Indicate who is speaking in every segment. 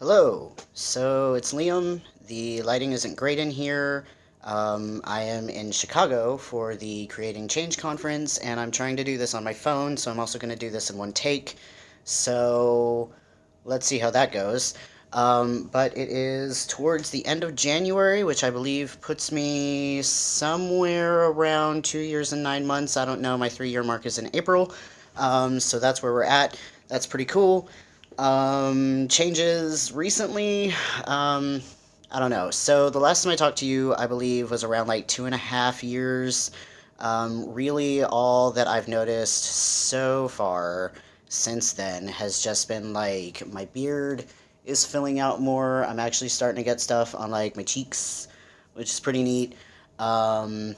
Speaker 1: Hello. So it's Liam. The lighting isn't great in here. I am in Chicago for the Creating Change conference, and I'm trying to do this on my phone, so I'm also going to do this in one take. So let's see how that goes. But it is towards the end of January, which I believe puts me somewhere around 2 years and 9 months. I don't know. My 3 year mark is in April. So that's where we're at. That's pretty cool. Changes recently. Um, I don't know. So the last time I talked to you, I believe, was around like 2.5 years. Really, all that I've noticed so far since then has just been like my beard is filling out more. I'm actually starting to get stuff on like my cheeks, which is pretty neat. Um,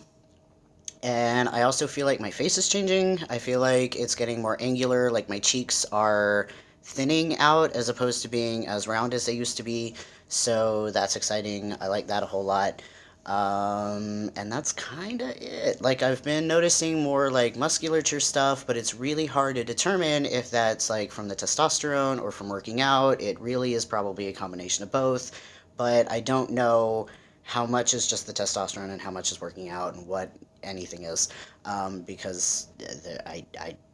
Speaker 1: and I also feel like my face is changing. I feel like it's getting more angular, like my cheeks are thinning out as opposed to being as round as they used to be. So that's exciting. I like that a whole lot. And that's kind of it. Like, I've been noticing more like musculature stuff, but it's really hard to determine if that's like from the testosterone or from working out. It really is probably a combination of both, but I don't know how much is just the testosterone and how much is working out and what anything is, because I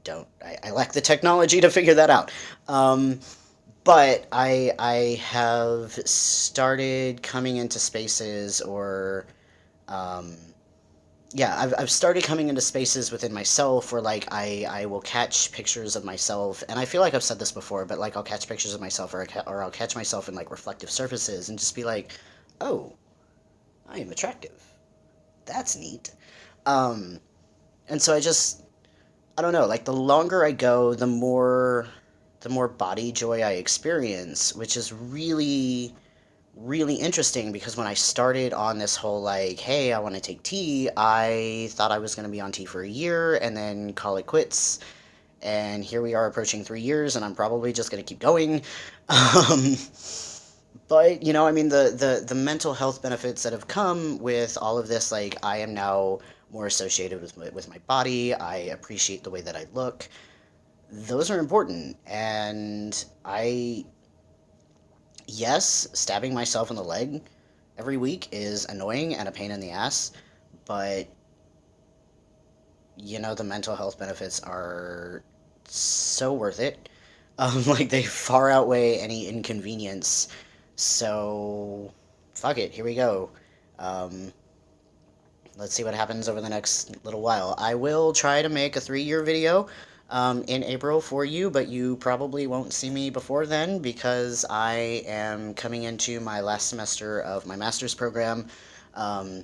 Speaker 1: don't I lack the technology to figure that out. Um, but I have started coming into spaces or um, yeah, I've started coming into spaces within myself where like I will catch pictures of myself, and I feel like I've said this before, but like I'll catch pictures of myself, or I'll catch myself in like reflective surfaces and just be like, oh, I am attractive. That's neat. Um, and so I don't know, like the longer I go, the more body joy I experience, which is really interesting because when I started on this whole like, hey, I want to take tea, I thought I was going to be on tea for a year and then call it quits. And here we are approaching 3 years, and I'm probably just going to keep going. Um, but I mean, the mental health benefits that have come with all of this, like I am now more associated with my body. I appreciate the way that I look. Those are important, and yes, stabbing myself in the leg every week is annoying and a pain in the ass, but the mental health benefits are so worth it. Like they far outweigh any inconvenience. So, fuck it, here we go. Um, let's see what happens over the next little while. I will try to make a 3 year video in April for you, but you probably won't see me before then because I am coming into my last semester of my master's program. Um,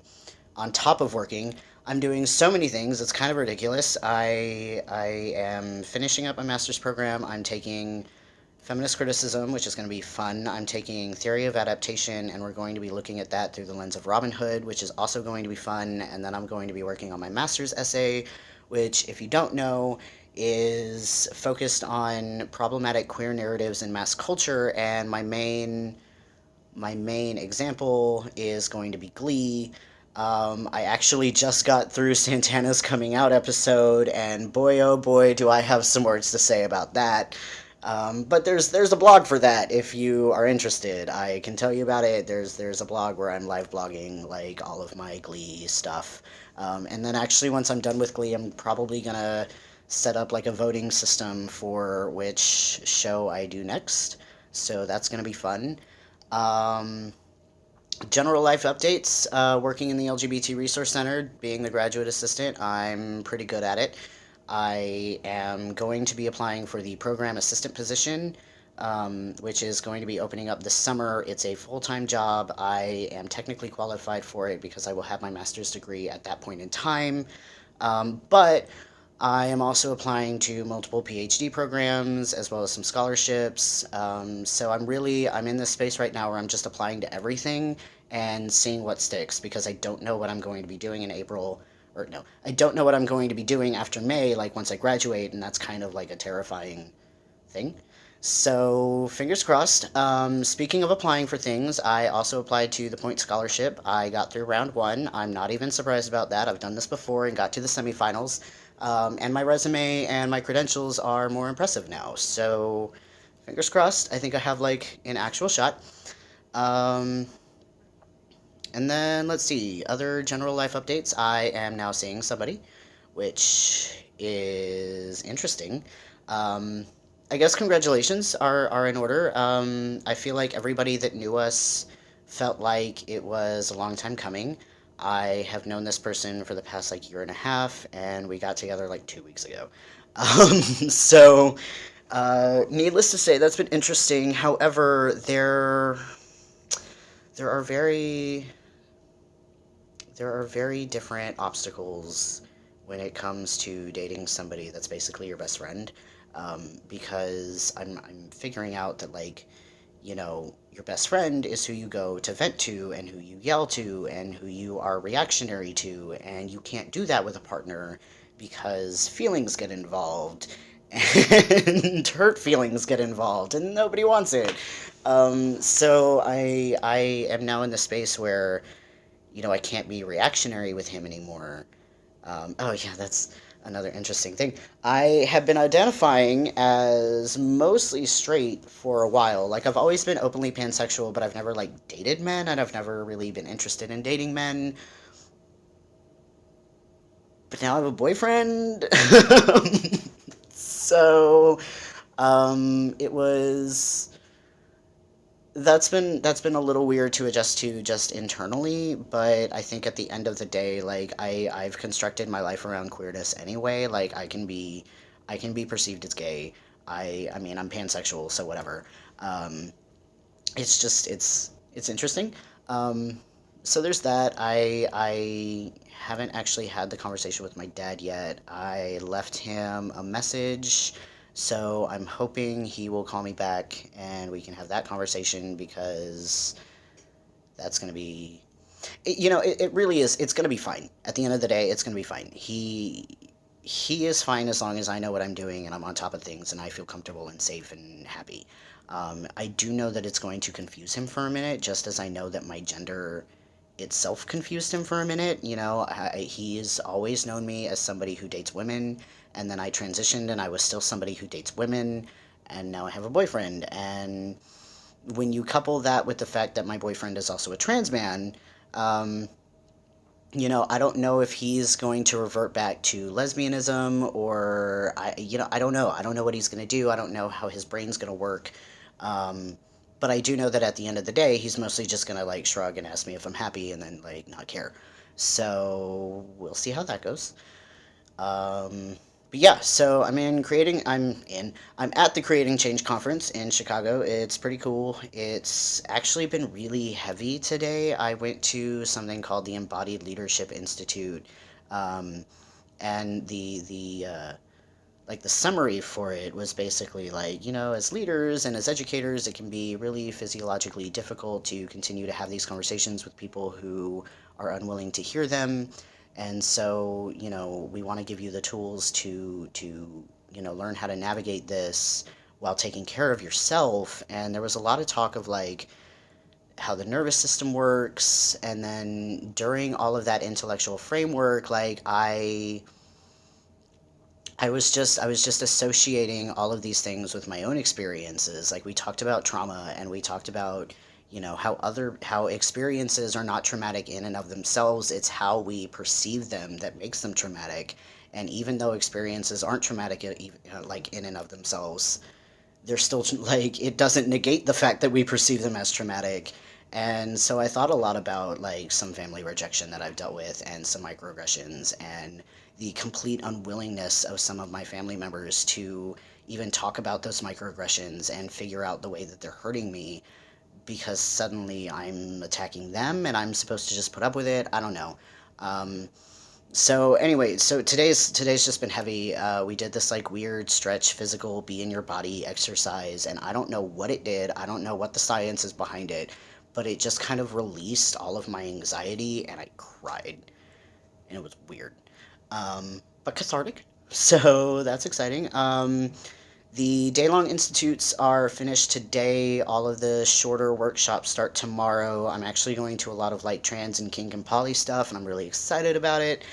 Speaker 1: on top of working, I'm doing so many things. It's kind of ridiculous. I am finishing up my master's program. I'm taking feminist criticism, which is going to be fun. I'm taking theory of adaptation, and we're going to be looking at that through the lens of Robin Hood, which is also going to be fun. And then I'm going to be working on my master's essay, which, if you don't know, is focused on problematic queer narratives in mass culture. And my main example is going to be Glee. I actually just got through Santana's coming out episode, and boy, oh boy, do I have some words to say about that. But there's a blog for that if you are interested. I can tell you about it. There's a blog where I'm live blogging like all of my Glee stuff. And then actually once I'm done with Glee, I'm probably gonna set up like a voting system for which show I do next. So that's gonna be fun. Um, General life updates. Working in the LGBT Resource Center, being the graduate assistant, I'm pretty good at it. I am going to be applying for the program assistant position, which is going to be opening up this summer. It's a full time job. I am technically qualified for it because I will have my master's degree at that point in time. But I am also applying to multiple PhD programs as well as some scholarships. So I'm in this space right now where I'm just applying to everything and seeing what sticks because I don't know what I'm going to be doing in April. Or no, I don't know what I'm going to be doing after May, like once I graduate, and that's kind of like a terrifying thing. So, fingers crossed. Speaking of applying for things, I also applied to the Point Scholarship. I got through round one. I'm not even surprised about that. I've done this before and got to the semifinals. And my resume and my credentials are more impressive now. So, fingers crossed. I think I have like an actual shot. Um, and then let's see, other general life updates. I am now seeing somebody, which is interesting. Um, I guess congratulations are in order. I feel like everybody that knew us felt like it was a long time coming. I have known this person for the past like year and a half, and we got together like 2 weeks ago. So, needless to say, that's been interesting. However, there are very there are very different obstacles when it comes to dating somebody that's basically your best friend. Because I'm figuring out that, like, your best friend is who you go to vent to and who you yell to and who you are reactionary to, and you can't do that with a partner because feelings get involved and hurt feelings get involved and nobody wants it. So I am now in the space where I can't be reactionary with him anymore. Oh, yeah, that's another interesting thing. I have been identifying as mostly straight for a while. Like, I've always been openly pansexual, but I've never, like, dated men, and I've never really been interested in dating men. But now I have a boyfriend. So, it was that's been a little weird to adjust to just internally, but I think at the end of the day, like I've constructed my life around queerness anyway. Like I can be perceived as gay. I mean I'm pansexual, so whatever. Um, it's just it's interesting. Um, so there's that. I haven't actually had the conversation with my dad yet. I left him a message, so I'm hoping he will call me back and we can have that conversation because that's going to be it really is. It's going to be fine. At the end of the day, it's going to be fine. He is fine as long as I know what I'm doing and I'm on top of things and I feel comfortable and safe and happy. I do know that it's going to confuse him for a minute, just as I know that my gender itself confused him for a minute. He's always known me as somebody who dates women, and then I transitioned and I was still somebody who dates women, and now I have a boyfriend. And when you couple that with the fact that my boyfriend is also a trans man, um, I don't know if he's going to revert back to lesbianism or I don't know. I don't know what he's going to do. I don't know how his brain's going to work. Um, but I do know that at the end of the day, he's mostly just going to like shrug and ask me if I'm happy and then like not care. So we'll see how that goes. But yeah, so I'm at the Creating Change conference in Chicago. It's pretty cool. It's actually been really heavy today. I went to something called the Embodied Leadership Institute, um, and the summary for it was basically like, as leaders and as educators, it can be really physiologically difficult to continue to have these conversations with people who are unwilling to hear them. And so, we want to give you the tools to learn how to navigate this while taking care of yourself. And there was a lot of talk of like how the nervous system works. And then during all of that intellectual framework, like I was just associating all of these things with my own experiences. Like we talked about trauma and we talked about, how experiences are not traumatic in and of themselves. It's how we perceive them that makes them traumatic. And even though experiences aren't traumatic, like in and of themselves, they're still like it doesn't negate the fact that we perceive them as traumatic. And so I thought a lot about like some family rejection that I've dealt with and some microaggressions and the complete unwillingness of some of my family members to even talk about those microaggressions and figure out the way that they're hurting me because suddenly I'm attacking them and I'm supposed to just put up with it. I don't know. Um, so anyway, so today's just been heavy. We did this like weird stretch physical be in your body exercise, and I don't know what it did. I don't know what the science is behind it, but it just kind of released all of my anxiety, and I cried, and it was weird, but cathartic. So that's exciting. The day-long institutes are finished today. All of the shorter workshops start tomorrow. I'm actually going to a lot of like trans and kink and poly stuff, and I'm really excited about it.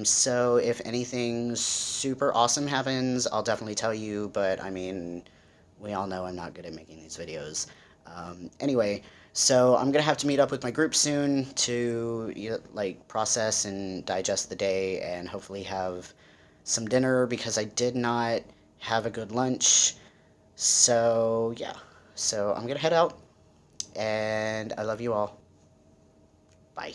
Speaker 1: So if anything super awesome happens, I'll definitely tell you. But I mean, we all know I'm not good at making these videos. Anyway, so I'm gonna have to meet up with my group soon to like process and digest the day and hopefully have some dinner because I did not have a good lunch. So yeah, so I'm gonna head out and I love you all. Bye.